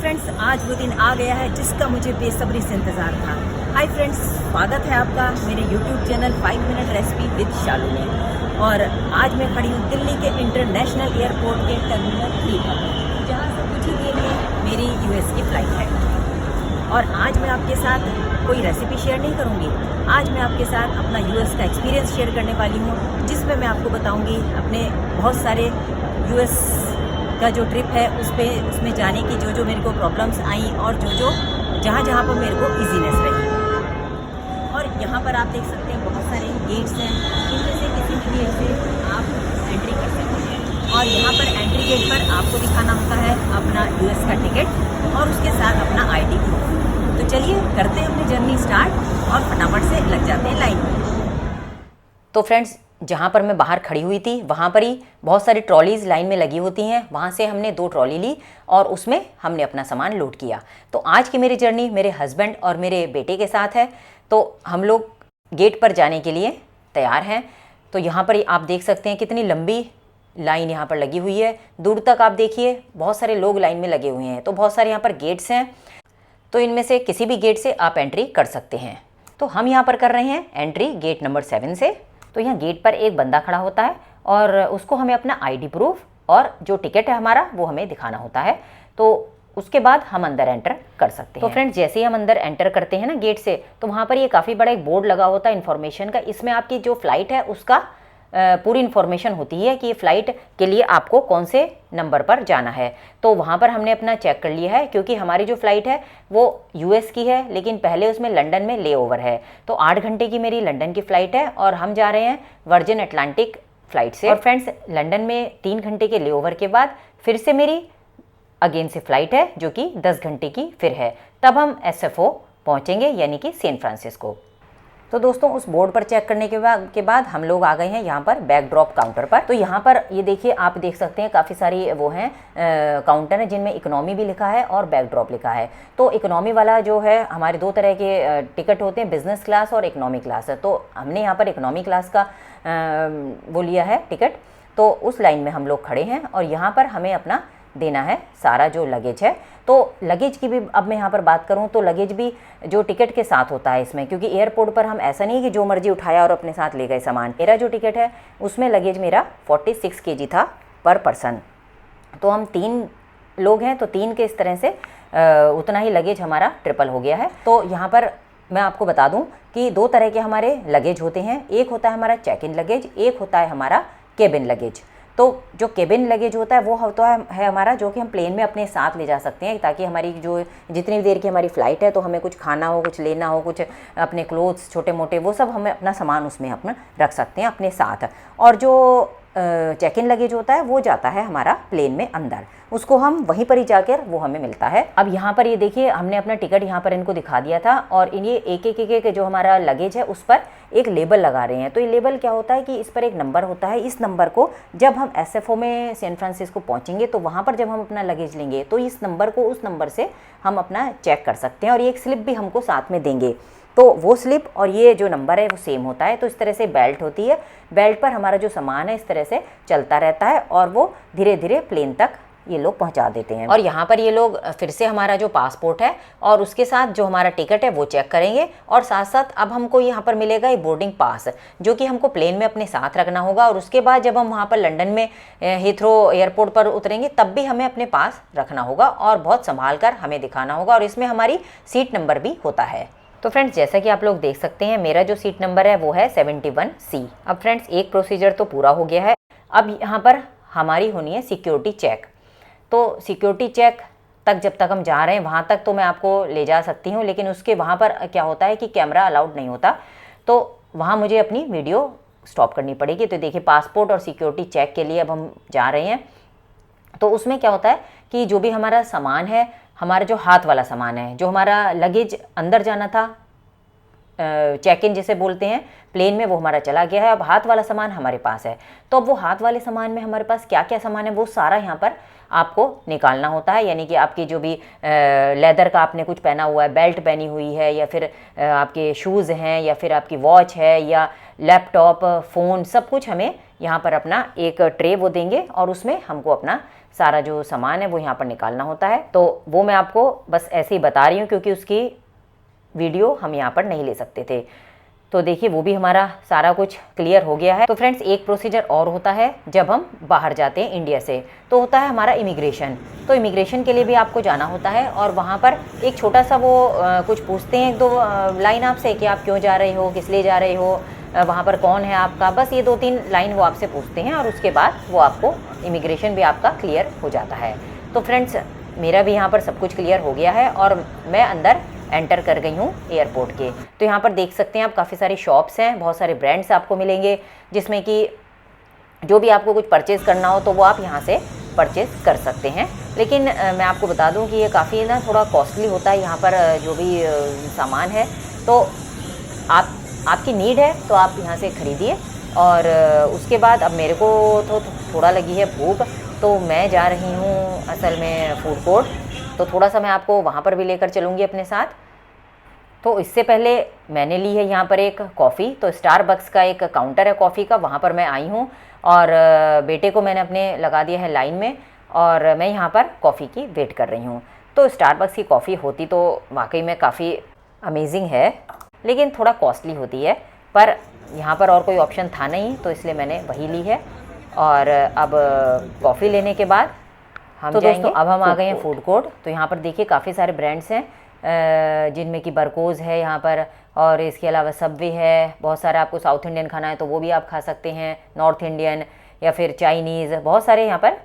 Friends, आज वो दिन आ गया है जिसका मुझे बेसब्री से इंतज़ार था। हाय फ्रेंड्स, स्वागत है आपका मेरे YouTube channel 5 minute recipe with Shalu में। और आज मैं खड़ी हूँ दिल्ली के इंटरनेशनल एयरपोर्ट के टर्मिनल 3 पर, जहाँ से कुछ ही देर में मेरी यूएस की फ़्लाइट है। और आज मैं आपके साथ कोई रेसिपी शेयर नहीं करूँगी। आज मैं आपके साथ अपना यूएस का एक्सपीरियंस शेयर करने वाली हूँ, जिसमें मैं आपको बताऊँगी अपने बहुत सारे यूएस का जो ट्रिप है उसमें जाने की जो मेरे को प्रॉब्लम्स आई और जो जहाँ पर मेरे को इजीनेस रही। और यहाँ पर आप देख सकते हैं बहुत सारे गेट्स हैं, इनमें से किसी भी गेट से आप एंट्री कर सकते हैं। और यहाँ पर एंट्री गेट पर आपको दिखाना होता है अपना यूएस का टिकट और उसके साथ अपना आईडी प्रूफ। तो चलिए करते हैं अपनी जर्नी स्टार्ट और फटाफट से लग जाते हैं लाइन में। तो फ्रेंड्स, जहाँ पर मैं बाहर खड़ी हुई थी वहाँ पर ही बहुत सारी ट्रॉलीज़ लाइन में लगी होती हैं। वहाँ से हमने 2 ट्रॉली ली और उसमें हमने अपना सामान लोड किया। तो आज की मेरी जर्नी मेरे हस्बैंड और मेरे बेटे के साथ है। तो हम लोग गेट पर जाने के लिए तैयार हैं। तो यहाँ पर आप देख सकते हैं कितनी लंबी लाइन यहाँ पर लगी हुई है। दूर तक आप देखिए बहुत सारे लोग लाइन में लगे हुए हैं। तो बहुत सारे यहाँ पर गेट्स हैं, तो इनमें से किसी भी गेट से आप एंट्री कर सकते हैं। तो हम यहाँ पर कर रहे हैं एंट्री गेट नंबर 7 से। तो यहाँ गेट पर एक बंदा खड़ा होता है और उसको हमें अपना आईडी प्रूफ और जो टिकट है हमारा वो हमें दिखाना होता है। तो उसके बाद हम अंदर एंटर कर सकते हैं। तो फ्रेंड्स, जैसे ही हम अंदर एंटर करते हैं ना गेट से, तो वहाँ पर ये काफ़ी बड़ा एक बोर्ड लगा होता है इन्फॉर्मेशन का। इसमें आपकी जो फ्लाइट है उसका पूरी इन्फॉर्मेशन होती है कि फ़्लाइट के लिए आपको कौन से नंबर पर जाना है। तो वहाँ पर हमने अपना चेक कर लिया है, क्योंकि हमारी जो फ़्लाइट है वो यूएस की है, लेकिन पहले उसमें लंदन में ले ओवर है। तो 8 घंटे की मेरी लंदन की फ़्लाइट है और हम जा रहे हैं वर्जिन अटलांटिक फ़्लाइट से। और फ्रेंड्स, लंदन में 3 घंटे के ले ओवर के बाद फिर से मेरी अगेन से फ़्लाइट है जो कि 10 घंटे की फिर है। तब हम एसएफओ पहुँचेंगे, यानी कि सैन फ्रांसिस्को। तो दोस्तों, उस बोर्ड पर चेक करने के बाद हम लोग आ गए हैं यहाँ पर बैग ड्रॉप काउंटर पर। तो यहाँ पर ये देखिए, आप देख सकते हैं काफ़ी सारी वो हैं काउंटर हैं जिनमें इकोनॉमी भी लिखा है और बैग ड्रॉप लिखा है। तो इकोनॉमी वाला जो है, हमारे 2 तरह के टिकट होते हैं, बिजनेस क्लास और इकोनॉमी क्लास है। तो हमने यहाँ पर इकोनॉमी क्लास का वो लिया है टिकट। तो उस लाइन में हम लोग खड़े हैं और यहाँ पर हमें अपना देना है सारा जो लगेज है। तो लगेज की भी अब मैं यहाँ पर बात करूँ तो लगेज भी जो टिकट के साथ होता है इसमें, क्योंकि एयरपोर्ट पर हम ऐसा नहीं है कि जो मर्जी उठाया और अपने साथ ले गए सामान। मेरा जो टिकट है उसमें लगेज मेरा 46 kg था पर पर्सन। तो हम 3 लोग हैं, तो 3 के इस तरह से उतना ही लगेज हमारा ट्रिपल हो गया है। तो यहाँ पर मैं आपको बता दूँ कि 2 तरह के हमारे लगेज होते हैं। एक होता है हमारा चेक इन लगेज, एक होता है हमारा केबिन लगेज। तो जो केबिन लगेज होता है वो होता है हमारा, जो कि हम प्लेन में अपने साथ ले जा सकते हैं, ताकि हमारी जो जितनी भी देर की हमारी फ़्लाइट है तो हमें कुछ खाना हो, कुछ लेना हो, कुछ अपने क्लोथ्स छोटे मोटे, वो सब हमें अपना सामान उसमें अपना रख सकते हैं अपने साथ। और जो चेक इन लगेज होता है वो जाता है हमारा प्लेन में अंदर, उसको हम वहीं पर ही जाकर वो हमें मिलता है। अब यहाँ पर ये देखिए, हमने अपना टिकट यहाँ पर इनको दिखा दिया था और ये एक जो हमारा लगेज है उस पर एक लेबल लगा रहे हैं। तो ये लेबल क्या होता है कि इस पर एक नंबर होता है। इस नंबर को जब हम एसएफओ में सैन फ्रांसिस्को पहुँचेंगे तो वहाँ पर जब हम अपना लगेज लेंगे तो इस नंबर को, उस नंबर से हम अपना चेक कर सकते हैं। और ये एक स्लिप भी हमको साथ में देंगे, तो वो स्लिप और ये जो नंबर है वो सेम होता है। तो इस तरह से बेल्ट होती है, बेल्ट पर हमारा जो सामान है इस तरह से चलता रहता है और वो धीरे धीरे प्लेन तक ये लोग पहुंचा देते हैं। और यहाँ पर ये लोग फिर से हमारा जो पासपोर्ट है और उसके साथ जो हमारा टिकट है वो चेक करेंगे। और साथ साथ अब हमको यहाँ पर मिलेगा ये बोर्डिंग पास, जो कि हमको प्लेन में अपने साथ रखना होगा। और उसके बाद जब हम वहाँ पर लंदन में हीथ्रो एयरपोर्ट पर उतरेंगे तब भी हमें अपने पास रखना होगा और बहुत संभाल कर हमें दिखाना होगा। और इसमें हमारी सीट नंबर भी होता है। तो फ्रेंड्स, जैसा कि आप लोग देख सकते हैं, मेरा जो सीट नंबर है वो है 71C। अब फ्रेंड्स, एक प्रोसीजर तो पूरा हो गया है। अब यहाँ पर हमारी होनी है सिक्योरिटी चेक। तो सिक्योरिटी चेक तक जब तक हम जा रहे हैं वहाँ तक तो मैं आपको ले जा सकती हूँ, लेकिन उसके वहाँ पर क्या होता है कि कैमरा अलाउड नहीं होता, तो वहाँ मुझे अपनी वीडियो स्टॉप करनी पड़ेगी। तो देखिए, पासपोर्ट और सिक्योरिटी चेक के लिए अब हम जा रहे हैं। तो उसमें क्या होता है कि जो भी हमारा सामान है, हमारा जो हाथ वाला सामान है, जो हमारा लगेज अंदर जाना था, चेक इन जिसे बोलते हैं प्लेन में, वो हमारा चला गया है। अब हाथ वाला सामान हमारे पास है। तो अब वो हाथ वाले सामान में हमारे पास क्या क्या सामान है वो सारा यहाँ पर आपको निकालना होता है। यानी कि आपकी जो भी लेदर का आपने कुछ पहना हुआ है, बेल्ट पहनी हुई है, या फिर आपके शूज़ हैं, या फिर आपकी वॉच है, या लैपटॉप, फ़ोन, सब कुछ हमें यहाँ पर अपना एक ट्रे वो देंगे और उसमें हमको अपना सारा जो सामान है वो यहाँ पर निकालना होता है। तो वो मैं आपको बस ऐसे ही बता रही हूँ क्योंकि उसकी वीडियो हम यहाँ पर नहीं ले सकते थे। तो देखिए वो भी हमारा सारा कुछ क्लियर हो गया है। तो फ्रेंड्स एक प्रोसीजर और होता है जब हम बाहर जाते हैं इंडिया से, तो होता है हमारा इमिग्रेशन। तो इमिग्रेशन के लिए भी आपको जाना होता है और वहाँ पर एक छोटा सा वो कुछ पूछते हैं, 1-2 लाइन आपसे कि आप क्यों जा रहे हो, किस लिए जा रहे हो, वहाँ पर कौन है आपका, बस ये 2-3 लाइन वो आपसे पूछते हैं और उसके बाद वो आपको इमिग्रेशन भी आपका क्लियर हो जाता है। तो फ्रेंड्स मेरा भी यहाँ पर सब कुछ क्लियर हो गया है और मैं अंदर एंटर कर गई हूँ एयरपोर्ट के। तो यहाँ पर देख सकते हैं आप काफ़ी सारी शॉप्स हैं, बहुत सारे ब्रांड्स आपको मिलेंगे जिसमें कि जो भी आपको कुछ परचेज़ करना हो तो वो आप यहाँ से परचेज़ कर सकते हैं। लेकिन मैं आपको बता दूँ कि ये काफ़ी ना थोड़ा कॉस्टली होता है यहाँ पर जो भी सामान है। तो आपकी नीड है तो आप यहाँ से ख़रीदिए। और उसके बाद अब मेरे को तो थोड़ा लगी है भूख, तो मैं जा रही हूँ असल में फूड कोर्ट। तो थोड़ा सा मैं आपको वहाँ पर भी लेकर चलूँगी अपने साथ। तो इससे पहले मैंने ली है यहाँ पर एक कॉफ़ी। तो स्टारबक्स का एक काउंटर है कॉफ़ी का, वहाँ पर मैं आई हूँ और बेटे को मैंने अपने लगा दिया है लाइन में और मैं यहाँ पर कॉफ़ी की वेट कर रही हूँ। तो स्टारबक्स की कॉफ़ी होती तो वाकई में काफ़ी अमेजिंग है, लेकिन थोड़ा कॉस्टली होती है, पर यहाँ पर और कोई ऑप्शन था नहीं तो इसलिए मैंने वही ली है। और अब कॉफ़ी लेने के बाद हम दोस्तों अब हम आ गए हैं फूड कोर्ट। तो यहाँ पर देखिए काफ़ी सारे ब्रांड्स हैं जिनमें कि बरकोज़ है यहाँ पर, और इसके अलावा सबवे है। बहुत सारा आपको साउथ इंडियन खाना है तो वो भी आप खा सकते हैं, नॉर्थ इंडियन या फिर चाइनीज़, बहुत सारे यहाँ पर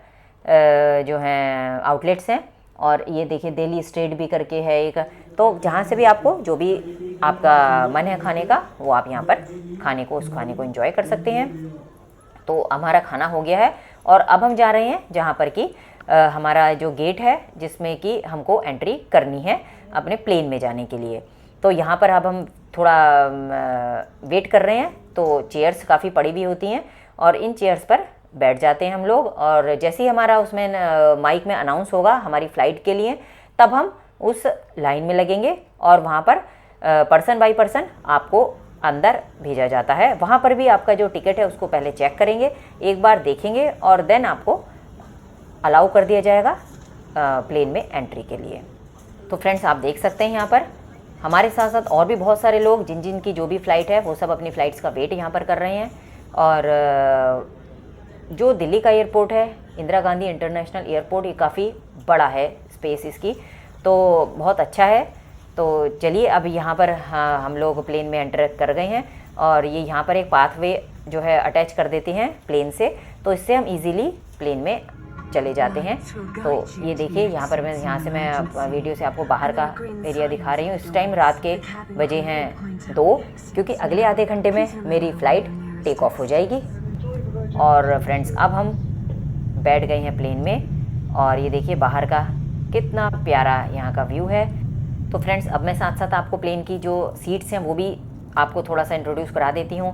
जो हैं आउटलेट्स हैं। और ये देखिए दिल्ली स्ट्रीट भी करके है एक, तो जहाँ से भी आपको जो भी आपका मन है खाने का वो आप यहाँ पर उस खाने को एंजॉय कर सकते हैं। तो हमारा खाना हो गया है और अब हम जा रहे हैं जहाँ पर कि हमारा जो गेट है जिसमें कि हमको एंट्री करनी है अपने प्लेन में जाने के लिए। तो यहाँ पर अब हम थोड़ा वेट कर रहे हैं। तो चेयर्स काफ़ी पड़ी भी होती हैं और इन चेयर्स पर बैठ जाते हैं हम लोग। और जैसे ही हमारा उसमें माइक में अनाउंस होगा हमारी फ़्लाइट के लिए, तब हम उस लाइन में लगेंगे और वहाँ पर पर्सन बाय पर्सन आपको अंदर भेजा जाता है। वहाँ पर भी आपका जो टिकट है उसको पहले चेक करेंगे, एक बार देखेंगे और देन आपको अलाउ कर दिया जाएगा प्लेन में एंट्री के लिए। तो फ्रेंड्स आप देख सकते हैं यहाँ पर हमारे साथ साथ और भी बहुत सारे लोग जिन की जो भी फ़्लाइट है वो सब अपनी फ़्लाइट्स का वेट यहाँ पर कर रहे हैं। और जो दिल्ली का एयरपोर्ट है इंदिरा गांधी इंटरनेशनल एयरपोर्ट, ये काफ़ी बड़ा है स्पेस इसकी, तो बहुत अच्छा है। तो चलिए अब यहाँ पर हम लोग प्लेन में एंटर कर गए हैं और ये यहाँ पर एक पाथवे जो है अटैच कर देते हैं प्लेन से, तो इससे हम इजीली प्लेन में चले जाते हैं। तो ये देखिए यहाँ पर मैं वीडियो से आपको बाहर का एरिया दिखा रही हूँ। इस टाइम रात के बजे हैं 2, क्योंकि अगले आधे घंटे में मेरी फ़्लाइट टेक ऑफ हो जाएगी। और फ्रेंड्स अब हम बैठ गए हैं प्लेन में और ये देखिए बाहर का कितना प्यारा यहाँ का व्यू है। तो फ्रेंड्स अब मैं साथ साथ आपको प्लेन की जो सीट्स हैं वो भी आपको थोड़ा सा इंट्रोड्यूस करा देती हूँ।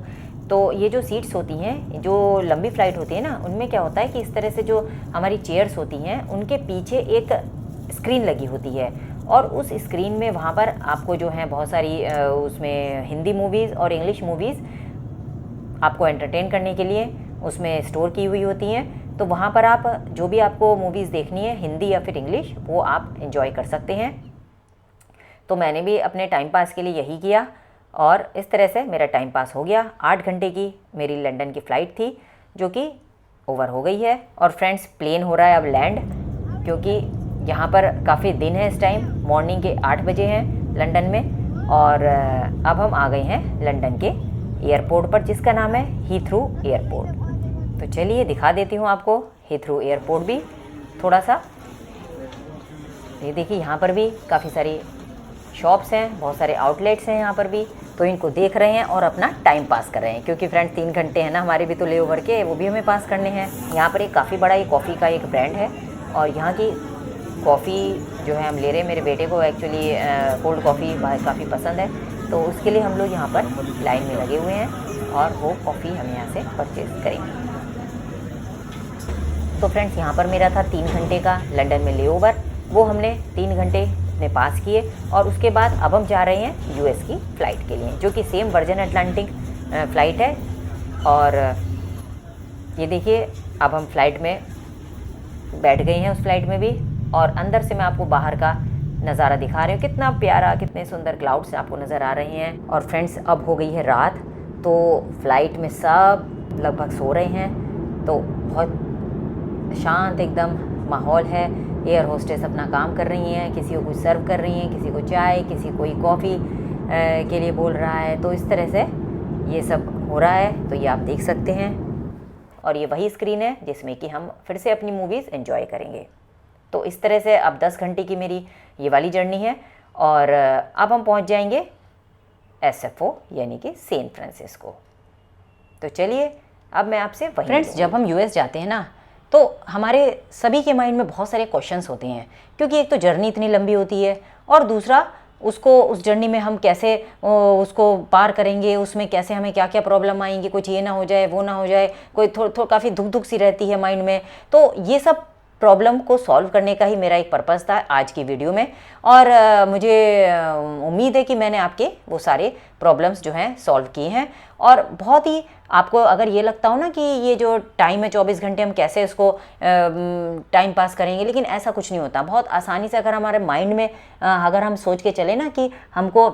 तो ये जो सीट्स होती हैं, जो लंबी फ़्लाइट होती है ना, उनमें क्या होता है कि इस तरह से जो हमारी चेयर्स होती हैं उनके पीछे एक स्क्रीन लगी होती है और उस स्क्रीन में वहाँ पर आपको जो है बहुत सारी उसमें हिंदी मूवीज़ और इंग्लिश मूवीज़ आपको एंटरटेन करने के लिए उसमें स्टोर की हुई होती हैं। तो वहाँ पर आप जो भी आपको मूवीज़ देखनी है हिंदी या फिर इंग्लिश, वो आप एंजॉय कर सकते हैं। तो मैंने भी अपने टाइम पास के लिए यही किया और इस तरह से मेरा टाइम पास हो गया। 8 घंटे की मेरी लंदन की फ़्लाइट थी जो कि ओवर हो गई है। और फ्रेंड्स प्लेन हो रहा है अब लैंड, क्योंकि यहाँ पर काफ़ी दिन है, इस टाइम मॉर्निंग के 8 बजे हैं लंदन में। और अब हम आ गए हैं लंदन के एयरपोर्ट पर जिसका नाम है हीथ्रो एयरपोर्ट। तो चलिए दिखा देती हूँ आपको हीथ्रो एयरपोर्ट भी थोड़ा सा। ये देखिए यहाँ पर भी काफ़ी सारी शॉप्स हैं, बहुत सारे आउटलेट्स हैं यहाँ पर भी, तो इनको देख रहे हैं और अपना टाइम पास कर रहे हैं, क्योंकि फ्रेंड्स 3 घंटे हैं ना हमारे भी तो ले ओवर के, वो भी हमें पास करने हैं। यहाँ पर एक काफ़ी बड़ा ये कॉफ़ी का एक ब्रांड है और यहाँ की कॉफ़ी जो है हम ले रहे हैं। मेरे बेटे को एक्चुअली कोल्ड कॉफ़ी काफ़ी पसंद है, तो उसके लिए हम लोग यहाँ पर लाइन में लगे हुए हैं और वो कॉफ़ी हम यहाँ से परचेज़ करेंगे। तो फ्रेंड्स यहाँ पर मेरा था 3 घंटे का लंदन में ले ओवर, वो हमने 3 घंटे में पास किए और उसके बाद अब हम जा रहे हैं यूएस की फ़्लाइट के लिए, जो कि सेम वर्जिन अटलांटिक फ़्लाइट है। और ये देखिए अब हम फ्लाइट में बैठ गई हैं उस फ्लाइट में भी, और अंदर से मैं आपको बाहर का नज़ारा दिखा रही हूँ। कितना प्यारा, कितने सुंदर क्लाउड्स आपको नज़र आ रहे हैं। और फ्रेंड्स, अब हो गई है रात, तो फ्लाइट में सब लगभग सो रहे हैं, तो बहुत शांत एकदम माहौल है। एयर होस्टेस अपना काम कर रही हैं, किसी को कुछ सर्व कर रही हैं, किसी को चाय, किसी कोई कॉफ़ी के लिए बोल रहा है। तो इस तरह से ये सब हो रहा है, तो ये आप देख सकते हैं। और ये वही स्क्रीन है जिसमें कि हम फिर से अपनी मूवीज़ एंजॉय करेंगे। तो इस तरह से अब 10 घंटे की मेरी ये वाली जर्नी है, और अब हम पहुंच जाएंगे SFO यानी कि सैन फ्रांसिस्को। तो चलिए अब मैं आपसे वही। फ्रेंड्स, जब हम US जाते हैं ना, तो हमारे सभी के माइंड में बहुत सारे क्वेश्चंस होते हैं, क्योंकि एक तो जर्नी इतनी लंबी होती है, और दूसरा उसको उस जर्नी में हम कैसे उसको पार करेंगे, उसमें कैसे हमें क्या क्या प्रॉब्लम आएंगी, कुछ ये ना हो जाए, वो ना हो जाए, कोई काफ़ी दुख सी रहती है माइंड में। तो ये सब प्रॉब्लम को सॉल्व करने का ही मेरा एक पर्पज़ था आज की वीडियो में, और मुझे उम्मीद है कि मैंने आपके वो सारे प्रॉब्लम्स जो हैं सॉल्व किए हैं। और बहुत ही आपको अगर ये लगता हो ना कि ये जो टाइम है 24 घंटे हम कैसे इसको टाइम पास करेंगे, लेकिन ऐसा कुछ नहीं होता। बहुत आसानी से अगर हमारे माइंड में अगर हम सोच के चले ना कि हमको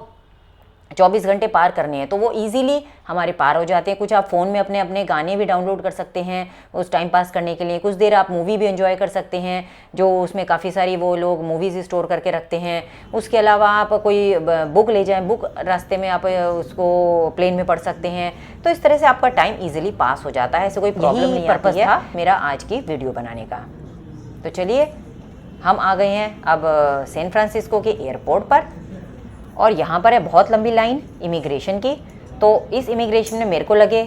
24 घंटे पार करने हैं, तो वो इजीली हमारे पार हो जाते हैं। कुछ आप फ़ोन में अपने अपने गाने भी डाउनलोड कर सकते हैं उस टाइम पास करने के लिए। कुछ देर आप मूवी भी एंजॉय कर सकते हैं, जो उसमें काफ़ी सारी वो लोग मूवीज़ स्टोर करके रखते हैं। उसके अलावा आप कोई बुक ले जाएं, बुक रास्ते में आप उसको प्लेन में पढ़ सकते हैं। तो इस तरह से आपका टाइम ईजिली पास हो जाता है, ऐसे कोई प्रॉब्लम नहीं आती है मेरा आज की वीडियो बनाने का। तो चलिए हम आ गए हैं अब सैन फ्रांसिस्को के एयरपोर्ट पर, और यहाँ पर है बहुत लंबी लाइन इमिग्रेशन की। तो इस इमिग्रेशन में मेरे को लगे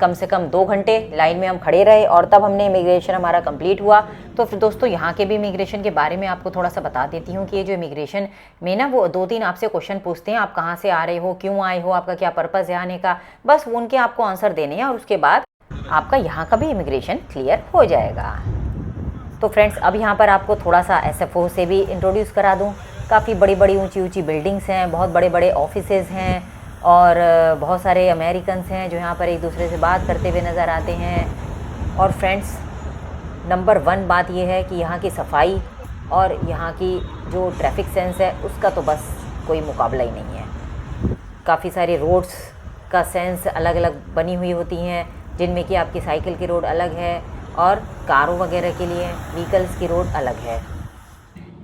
कम से कम 2 घंटे लाइन में हम खड़े रहे, और तब हमने इमिग्रेशन हमारा कंप्लीट हुआ। तो फिर दोस्तों, यहाँ के भी इमिग्रेशन के बारे में आपको थोड़ा सा बता देती हूँ कि ये जो इमिग्रेशन में ना, वो 2-3 आपसे क्वेश्चन पूछते हैं, आप कहाँ से आ रहे हो, क्यों आए हो, आपका क्या पर्पज़ है आने का, बस वो उनके आपको आंसर देने हैं, और उसके बाद आपका यहाँ का भी इमिग्रेशन क्लियर हो जाएगा। तो फ्रेंड्स, अब यहाँ पर आपको थोड़ा सा SFO से भी इंट्रोड्यूस करा दूँ। काफ़ी बड़ी बड़ी ऊंची ऊंची बिल्डिंग्स हैं, बहुत बड़े बड़े ऑफिसेज़ हैं, और बहुत सारे अमेरिकन्स हैं जो यहाँ पर एक दूसरे से बात करते हुए नज़र आते हैं। और फ्रेंड्स, नंबर 1 बात यह है कि यहाँ की सफाई और यहाँ की जो ट्रैफिक सेंस है उसका तो बस कोई मुकाबला ही नहीं है। काफ़ी सारे रोड्स का सेंस अलग अलग बनी हुई होती हैं, जिनमें कि आपकी साइकिल की रोड अलग है और कारों वगैरह के लिए व्हीकल्स की रोड अलग है।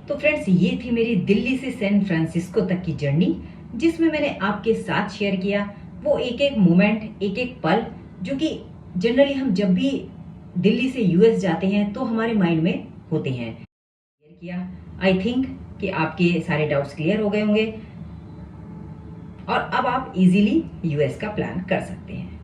तो फ्रेंड्स, ये थी मेरी दिल्ली से सैन फ्रांसिस्को तक की जर्नी, जिसमें मैंने आपके साथ शेयर किया वो एक एक मोमेंट, एक एक पल, जो कि जनरली हम जब भी दिल्ली से US जाते हैं तो हमारे माइंड में होते हैं। शेयर किया, आई थिंक कि आपके सारे डाउट्स क्लियर हो गए होंगे, और अब आप इजीली US का प्लान कर सकते हैं।